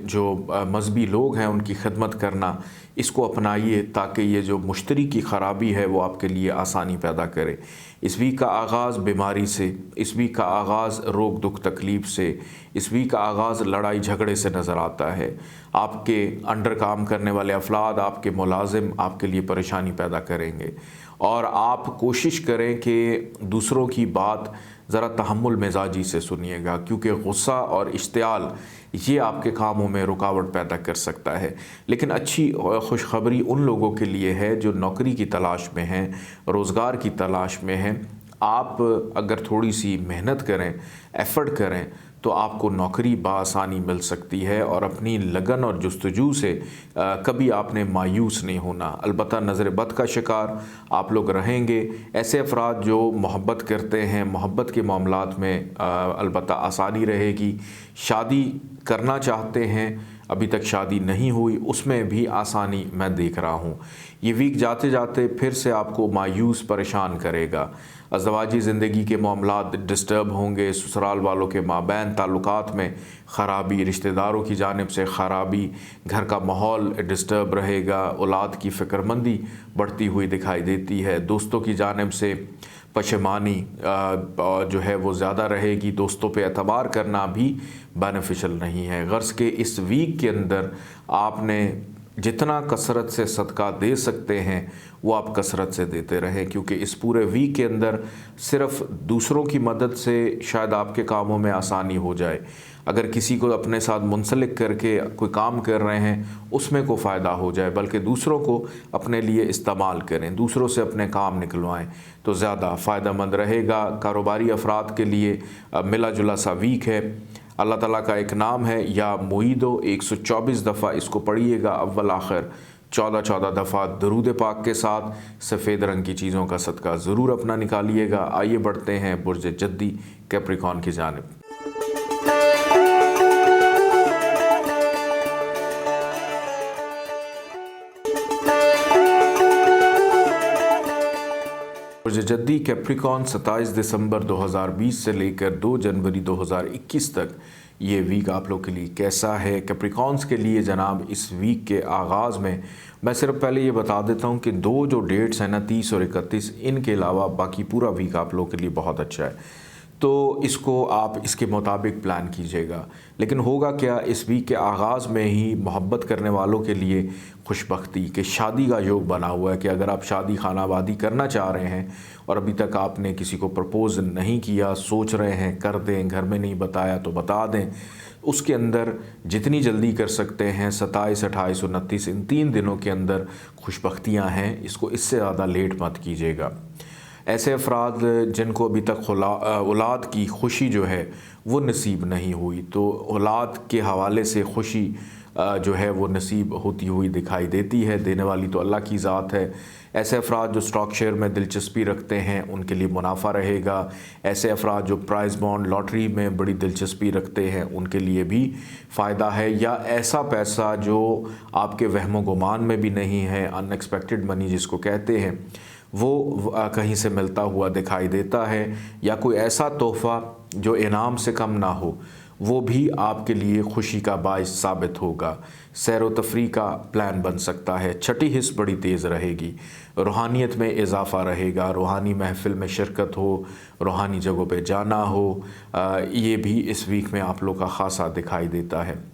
जो मजहबी लोग हैं उनकी खिदमत करना, इसको अपनाइए ताकि ये जो मुश्तरी की ख़राबी है वो आपके लिए आसानी पैदा करे। इस वीक का आगाज़ बीमारी से, इस वीक का आगाज़ रोग दुख तकलीफ़ से, इस वीक का आगाज़ लड़ाई झगड़े से नज़र आता है। आपके अंडर काम करने वाले अफराद, आपके मुलाजिम आपके लिए परेशानी पैदा करेंगे, और आप कोशिश करें कि दूसरों की बात ज़रा तहम्मुल मिजाजी से सुनिएगा, क्योंकि गुस्सा और इश्तियाल ये आपके कामों में रुकावट पैदा कर सकता है। लेकिन अच्छी खुशखबरी उन लोगों के लिए है जो नौकरी की तलाश में हैं, रोज़गार की तलाश में हैं। आप अगर थोड़ी सी मेहनत करें, एफ़र्ट करें, तो आपको नौकरी बासानी मिल सकती है, और अपनी लगन और जुस्तजू से कभी आपने मायूस नहीं होना। अलबत्ता नज़र बद का शिकार आप लोग रहेंगे। ऐसे अफराद जो मोहब्बत करते हैं, मोहब्बत के मामलात में अलबत्ता आसानी रहेगी। शादी करना चाहते हैं, अभी तक शादी नहीं हुई, उसमें भी आसानी मैं देख रहा हूँ। ये वीक जाते जाते फिर से आपको मायूस परेशान करेगा। अज़वाजी ज़िंदगी के मामलात डिस्टर्ब होंगे, ससुराल वालों के माबैन ताल्लुकात में ख़राबी, रिश्तेदारों की जानिब से ख़राबी, घर का माहौल डिस्टर्ब रहेगा, औलाद की फ़िक्रमंदी बढ़ती हुई दिखाई देती है, दोस्तों की जानिब से पशेमानी जो है वो ज़्यादा रहेगी। दोस्तों पे एतबार करना भी बेनिफिशियल नहीं है। गर्ज़ के इस वीक के अंदर आपने जितना कसरत से सदका दे सकते हैं वो आप कसरत से देते रहें, क्योंकि इस पूरे वीक के अंदर सिर्फ़ दूसरों की मदद से शायद आपके कामों में आसानी हो जाए। अगर किसी को अपने साथ मुंसलिक करके कोई काम कर रहे हैं उसमें को फ़ायदा हो जाए, बल्कि दूसरों को अपने लिए इस्तेमाल करें, दूसरों से अपने काम निकलवाएं तो ज़्यादा फ़ायदेमंद रहेगा। कारोबारी अफराद के लिए मिला जुला सा वीक है। अल्लाह ताला का एक नाम है या मुईदो, 124 दफ़ा इसको पढ़िएगा अव्वल आखिर 14 दफ़ा दरूद पाक के साथ। सफ़ेद रंग की चीज़ों का सदका ज़रूर अपना निकालिएगा। आइए बढ़ते हैं बुर्ज जद्दी कैप्रिकॉन की जानिब। बुर्ज जद्दी कैप्रिकॉन 27 दिसंबर 2020 से लेकर 2 जनवरी 2021 तक ये वीक आप लोग के लिए कैसा है। कैप्रिकॉन्स के लिए जनाब इस वीक के आगाज़ में मैं सिर्फ पहले ये बता देता हूँ कि 2 जो डेट्स हैं ना, 30 और 31, इनके अलावा बाकी पूरा वीक आप लोग के लिए बहुत अच्छा है, तो इसको आप इसके मुताबिक प्लान कीजिएगा। लेकिन होगा क्या, इस वीक के आगाज़ में ही मोहब्बत करने वालों के लिए खुशबख्ती के शादी का योग बना हुआ है कि अगर आप शादी खानाबादी करना चाह रहे हैं और अभी तक आपने किसी को प्रपोज़ नहीं किया, सोच रहे हैं कर दें, घर में नहीं बताया तो बता दें, उसके अंदर जितनी जल्दी कर सकते हैं 27, 28, 29 इन 3 दिनों के अंदर खुशबख्तियाँ हैं। इसको इससे ज़्यादा लेट मत कीजिएगा। ऐसे अफराद जिनको अभी तक औलाद की खुशी जो है वो नसीब नहीं हुई, तो औलाद के हवाले से खुशी जो है वो नसीब होती हुई दिखाई देती है। देने वाली तो अल्लाह की ज़ात है। ऐसे अफराद जो स्टॉक शेयर में दिलचस्पी रखते हैं उनके लिए मुनाफा रहेगा। ऐसे अफराद जो प्राइज़ बॉन्ड लॉटरी में बड़ी दिलचस्पी रखते हैं उनके लिए भी फ़ायदा है। या ऐसा पैसा जो आपके वहमो गुमान में भी नहीं है, अनएक्सपेक्टेड मनी जिसको कहते हैं, वो कहीं से मिलता हुआ दिखाई देता है। या कोई ऐसा तोहफ़ा जो इनाम से कम ना हो, वो भी आपके लिए खुशी का बाइस साबित होगा। सैर व तफरी का प्लान बन सकता है। छठी हिस्स बड़ी तेज़ रहेगी। रूहानियत में इजाफ़ा रहेगा। रूहानी महफ़िल में शिरकत हो, रूहानी जगहों पे जाना हो, ये भी इस वीक में आप लोग का ख़ासा दिखाई देता है।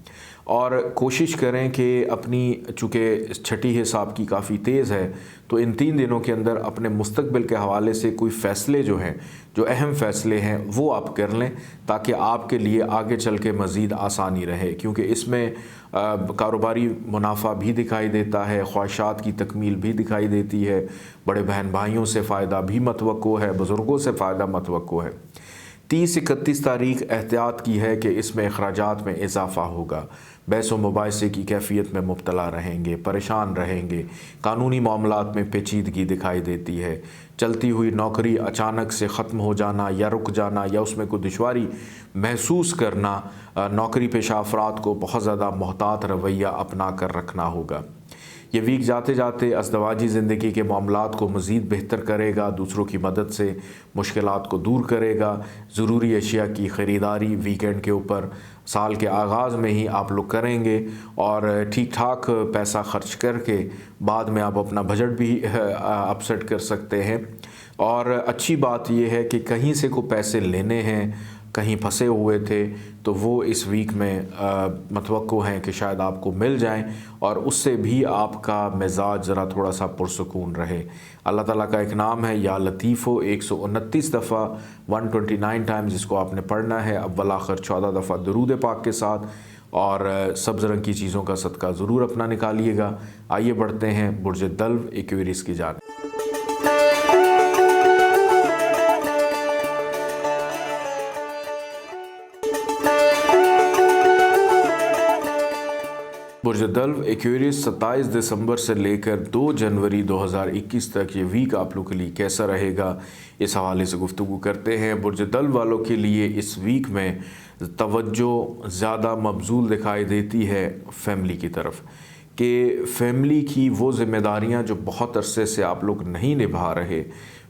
और कोशिश करें कि अपनी, चूँकि छठी हिस्सा आपकी काफ़ी तेज़ है, तो इन 3 दिनों के अंदर अपने मुस्तकबिल के हवाले से कोई फ़ैसले जो हैं, जो अहम फ़ैसले हैं, वो आप कर लें ताकि आपके लिए आगे चल के मज़ीद आसानी रहे। क्योंकि इसमें कारोबारी मुनाफा भी दिखाई देता है, ख्वाहिशात की तकमील भी दिखाई देती है, बड़े बहन भाइयों से फ़ायदा भी मतवक्को है, बुज़ुर्गों से फ़ायदा मतवक्को है। 30-31 तारीख एहतियात की है कि इसमें अखराजात में इजाफ़ा होगा। बहस व मुबाहिसे की कैफियत में मुब्तला रहेंगे, परेशान रहेंगे। कानूनी मामलात में पेचीदगी दिखाई देती है। चलती हुई नौकरी अचानक से ख़त्म हो जाना या रुक जाना या उसमें कोई दुश्वारी महसूस करना, नौकरी पेशा अफराद को बहुत ज़्यादा मोहतात रवैया अपना कर रखना होगा। ये वीक जाते जाते अज़दवाजी ज़िंदगी के मामलात को मज़ीद बेहतर करेगा, दूसरों की मदद से मुश्किलात को दूर करेगा। ज़रूरी अशिया की ख़रीदारी वीकेंड के ऊपर साल के आगाज़ में ही आप लोग करेंगे और ठीक ठाक पैसा ख़र्च करके बाद में आप अपना बजट भी अपसेट कर सकते हैं। और अच्छी बात यह है कि कहीं से को पैसे लेने हैं, कहीं फंसे हुए थे, तो वो इस वीक में मतवक्को हैं कि शायद आपको मिल जाएं और उससे भी आपका मिजाज ज़रा थोड़ा सा पुरसुकून रहे। अल्लाह ताला का एक नाम है या लतीफ़ो, 129 दफ़ा 129 टाइम्स जिसको आपने पढ़ना है, अव्वल आखिर 14 दफ़ा दुरूद पाक के साथ। और सब्ज़ रंग की चीज़ों का सदका ज़रूर अपना निकालिएगा। आइए बढ़ते हैं बुर्ज दल्व एक्वेरियस की जानिब। बुर्ज दल्व एक्वेरियस 27 दिसंबर से लेकर 2 जनवरी 2021 तक ये वीक आप लोग के लिए कैसा रहेगा, इस हवाले से गुफ्तगू करते हैं। बुर्ज दल्व वालों के लिए इस वीक में तवज्जो ज़्यादा मबज़ूल दिखाई देती है फैमिली की तरफ, कि फैमिली की वो ज़िम्मेदारियाँ जो बहुत अरसे से आप लोग नहीं निभा रहे,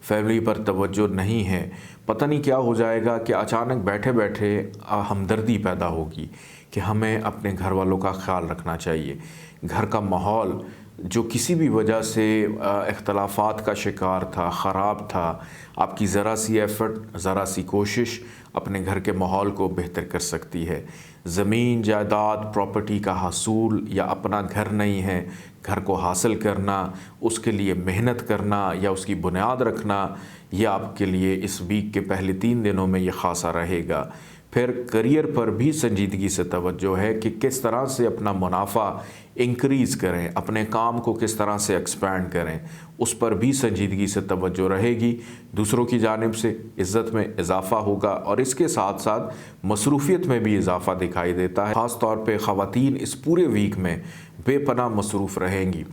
फैमिली पर तवज्जो नहीं है। पता नहीं क्या हो जाएगा कि अचानक बैठे बैठे हमदर्दी पैदा होगी कि हमें अपने घर वालों का ख्याल रखना चाहिए। घर का माहौल जो किसी भी वजह से इख्तलाफात का शिकार था, ख़राब था, आपकी ज़रा सी एफ़र्ट, ज़रा सी कोशिश अपने घर के माहौल को बेहतर कर सकती है। ज़मीन जायदाद प्रॉपर्टी का हासूल या अपना घर नहीं है, घर को हासिल करना, उसके लिए मेहनत करना या उसकी बुनियाद रखना, यह आपके लिए इस वीक के पहले 3 दिनों में ये ख़ासा रहेगा। फिर करियर पर भी संजीदगी से तवज्जो है कि किस तरह से अपना मुनाफा इंक्रीज़ करें, अपने काम को किस तरह से एक्सपैंड करें, उस पर भी संजीदगी से तवज्जो रहेगी। दूसरों की जानिब से इज़्ज़त में इजाफ़ा होगा और इसके साथ साथ मसरूफ़ियत में भी इजाफ़ा दिखाई देता है। ख़ास तौर पे ख़वातीन इस पूरे वीक में बेपनाह मसरूफ़ रहेंगी।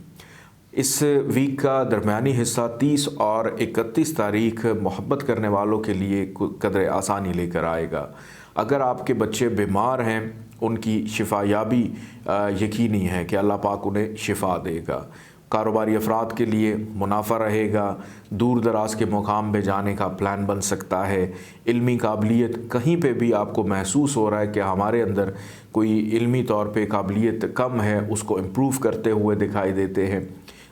इस वीक का दरमियानी हिस्सा 30 और 31 तारीख मोहब्बत करने वालों के लिए कदर आसानी लेकर आएगा। अगर आपके बच्चे बीमार हैं, उनकी शिफायाबी यकीनी है कि अल्लाह पाक उन्हें शिफा देगा। कारोबारी अफराद के लिए मुनाफा रहेगा। दूर दराज के मुकाम पे जाने का प्लान बन सकता है। इल्मी काबिलियत कहीं पे भी आपको महसूस हो रहा है कि हमारे अंदर कोई इल्मी तौर पे काबिलियत कम है, उसको इम्प्रूव करते हुए दिखाई देते हैं।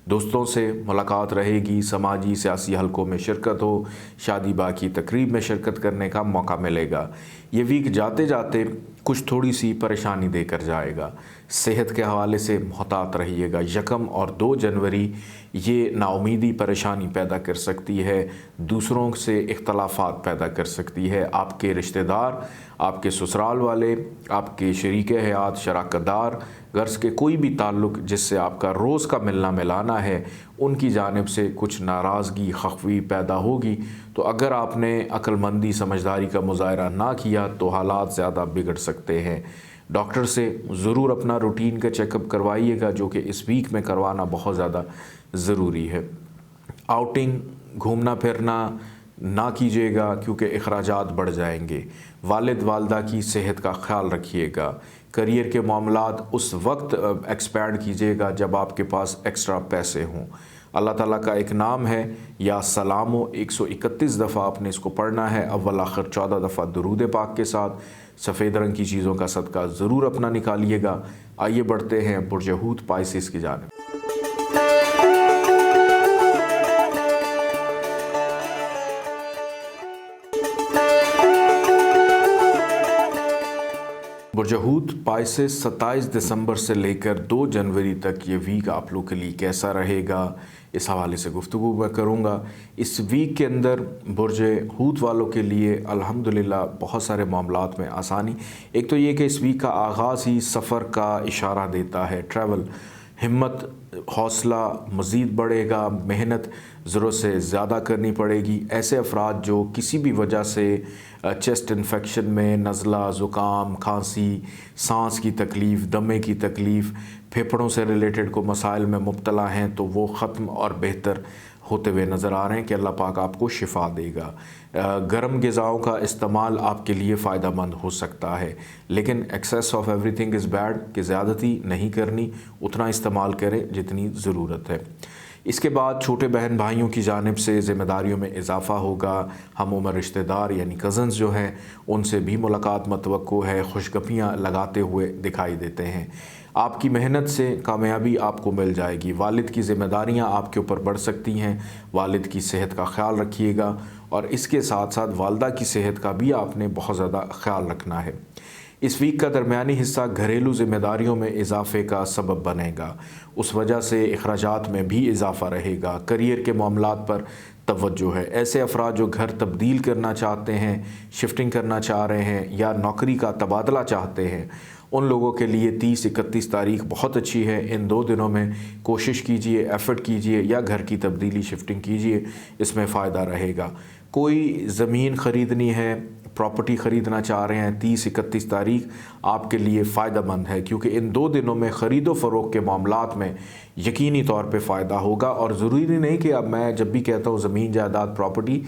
दोस्तों से मुलाकात रहेगी, समाजी सियासी हलकों में शिरकत हो, शादी ब्याह की तकरीब में शिरकत करने का मौका मिलेगा। ये वीक जाते जाते कुछ थोड़ी सी परेशानी देकर जाएगा। सेहत के हवाले से मोहतात रहिएगा। 1 और 2 जनवरी ये नाउमीदी परेशानी पैदा कर सकती है, दूसरों से इख्तलाफात पैदा कर सकती है। आपके रिश्तेदार, आपके ससुराल वाले, आपके शरीक हयात, शराकतदार, गर्ज के कोई भी ताल्लुक़ जिससे आपका रोज़ का मिलना मिलाना है, उनकी जानिब से कुछ नाराज़गी, खफवी पैदा होगी। तो अगर आपने अक्लमंदी, समझदारी का मुज़ाहरा ना किया तो हालात ज़्यादा बिगड़ सकते हैं। डॉक्टर से ज़रूर अपना रूटीन का चेकअप करवाइएगा, जो कि इस वीक में करवाना बहुत ज़्यादा ज़रूरी है। आउटिंग, घूमना फिरना ना कीजिएगा क्योंकि अखराजात बढ़ जाएंगे। वालिद वालदा की सेहत का ख्याल रखिएगा। करियर के मामलात उस वक्त एक्सपैंड कीजिएगा जब आपके पास एक्स्ट्रा पैसे हों। अल्लाह ताला का एक नाम है या सलामो, 131 दफ़ा आपने इसको पढ़ना है, अव्वल आखिर 14 दफ़ा दुरूद पाक के साथ। सफ़ेद रंग की चीज़ों का सदका ज़रूर अपना निकालिएगा। आइए बढ़ते हैं बुर्ज हूत पाइसिस की जानिब। बुर्ज हूत पाइसिस 27 दिसंबर से लेकर 2 जनवरी तक ये वीक आप लोग के लिए कैसा रहेगा, इस हवाले से गुफ्तगू मैं करूँगा। इस वीक के अंदर बुर्ज हूत वालों के लिए अल्हम्दुलिल्लाह बहुत सारे मामलात में आसानी। एक तो ये कि इस वीक का आगाज़ ही सफ़र का इशारा देता है। ट्रैवल, हिम्मत, हौसला मज़ीद बढ़ेगा, मेहनत ज़रूरत से ज़्यादा करनी पड़ेगी। ऐसे अफराद जो किसी भी वजह से चेस्ट इन्फेक्शन में, नज़ला, ज़ुकाम, खांसी, सांस की तकलीफ़, दमे की तकलीफ़, फेफड़ों से रिलेटेड को मसाइल में मुब्तला हैं, तो वो ख़त्म और बेहतर होते हुए नज़र आ रहे हैं कि अल्लाह पाक आपको शिफा देगा। गर्म ग़िज़ाओं का इस्तेमाल आपके लिए फ़ायदा मंद हो सकता है, लेकिन excess of everything is bad, कि ज़्यादती नहीं करनी, उतना इस्तेमाल करें जितनी ज़रूरत है। इसके बाद छोटे बहन भाइयों की जानिब से ज़िम्मेदारियों में इजाफ़ा होगा। हम उम्र रिश्तेदार यानी कज़न्स जो हैं उनसे भी मुलाकात मतवक्को है, खुशगपियाँ लगाते हुए दिखाई देते हैं। आपकी मेहनत से कामयाबी आपको मिल जाएगी। वालिद की ज़िम्मेदारियाँ आपके ऊपर बढ़ सकती हैं। वालिद की सेहत का ख्याल रखिएगा और इसके साथ साथ वालदा की सेहत का भी आपने बहुत ज़्यादा ख्याल रखना है। इस वीक का दरमियानी हिस्सा घरेलू ज़िम्मेदारियों में इजाफ़े का सबब बनेगा, उस वजह से अखराजात में भी इजाफ़ा रहेगा। करियर के मामलात पर तवज्जो है। ऐसे अफराद जो घर तब्दील करना चाहते हैं, शिफ्टिंग करना चाह रहे हैं या नौकरी का तबादला चाहते हैं, उन लोगों के लिए 30-31 तारीख बहुत अच्छी है। इन 2 दिनों में कोशिश कीजिए, एफ़र्ट कीजिए या घर की तब्दीली शिफ्टिंग कीजिए, इसमें फ़ायदा रहेगा। कोई ज़मीन ख़रीदनी है, प्रॉपर्टी ख़रीदना चाह रहे हैं, 30-31 तारीख आपके लिए फ़ायदा मंद है, क्योंकि इन 2 दिनों में ख़रीदो फ़रोख्त के मामलात में यकीनी तौर पे फ़ायदा होगा। और ज़रूरी नहीं कि अब मैं जब भी कहता हूँ ज़मीन जायदाद प्रॉपर्टी,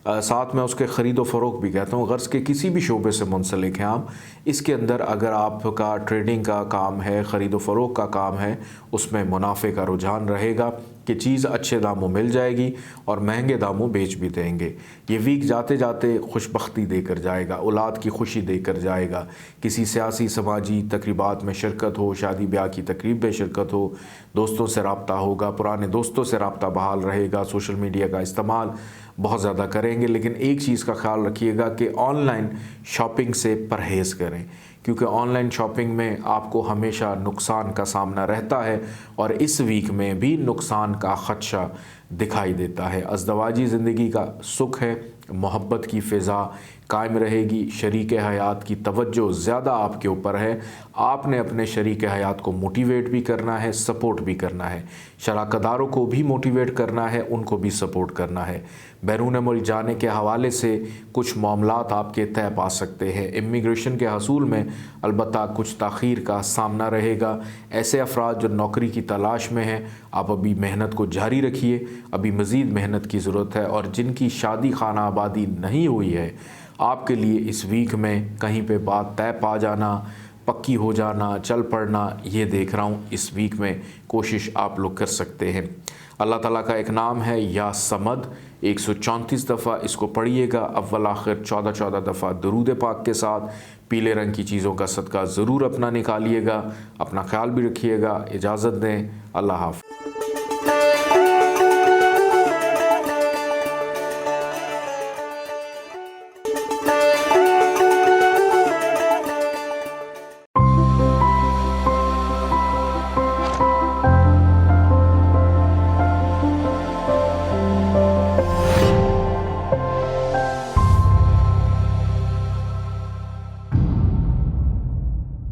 साथ में उसके ख़रीदो फ़रोख्त भी कहता हूँ। गर्ज़ के किसी भी शोबे से मुंसलिक हैं आप, इसके अंदर अगर आपका ट्रेडिंग का काम है, ख़रीदो फ़रोख्त का काम है, उसमें मुनाफे का रुझान रहेगा कि चीज़ अच्छे दामों मिल जाएगी और महंगे दामों बेच भी देंगे। ये वीक जाते जाते खुशबख्ती देकर जाएगा, औलाद की खुशी देकर जाएगा। किसी सियासी समाजी तकरीबात में शिरकत हो, शादी ब्याह की तकरीब में शिरकत हो, दोस्तों से रब्ता होगा, पुराने दोस्तों से रब्ता बहाल रहेगा। सोशल मीडिया का इस्तेमाल बहुत ज़्यादा करेंगे, लेकिन एक चीज़ का ख्याल रखिएगा कि ऑनलाइन शॉपिंग से परहेज़ करें, क्योंकि ऑनलाइन शॉपिंग में आपको हमेशा नुकसान का सामना रहता है और इस वीक में भी नुकसान का ख़दशा दिखाई देता है। अज़दवाजी ज़िंदगी का सुख है, मोहब्बत की फ़िज़ा कायम रहेगी। शरीक हयात की तवज्जो ज़्यादा आपके ऊपर है। आपने अपने शरीक हयात को मोटिवेट भी करना है, सपोर्ट भी करना है। शराकतदारों को भी मोटिवेट करना है, उनको भी सपोर्ट करना है। बैरून मुल्क जाने के हवाले से कुछ मामलात आपके तय पा सकते हैं। इमिग्रेशन के हसूल में अलबत्ता कुछ ताख़ीर का सामना रहेगा। ऐसे अफराद जो नौकरी की तलाश में हैं, आप अभी मेहनत को जारी रखिए, अभी मज़ीद मेहनत की ज़रूरत है। और जिनकी शादी खाना आबादी नहीं हुई है, आपके लिए इस वीक में कहीं पे बात तय पा जाना, पक्की हो जाना, चल पड़ना, ये देख रहा हूँ इस वीक में कोशिश आप लोग कर सकते हैं। अल्लाह ताला का एक नाम है या समद, 134 दफ़ा इसको पढ़िएगा, अव्वल आखिर 14 दफ़ा दुरूद पाक के साथ। पीले रंग की चीज़ों का सदका ज़रूर अपना निकालिएगा। अपना ख्याल भी रखिएगा। इजाज़त दें। अल्लाह हाफ़िज़।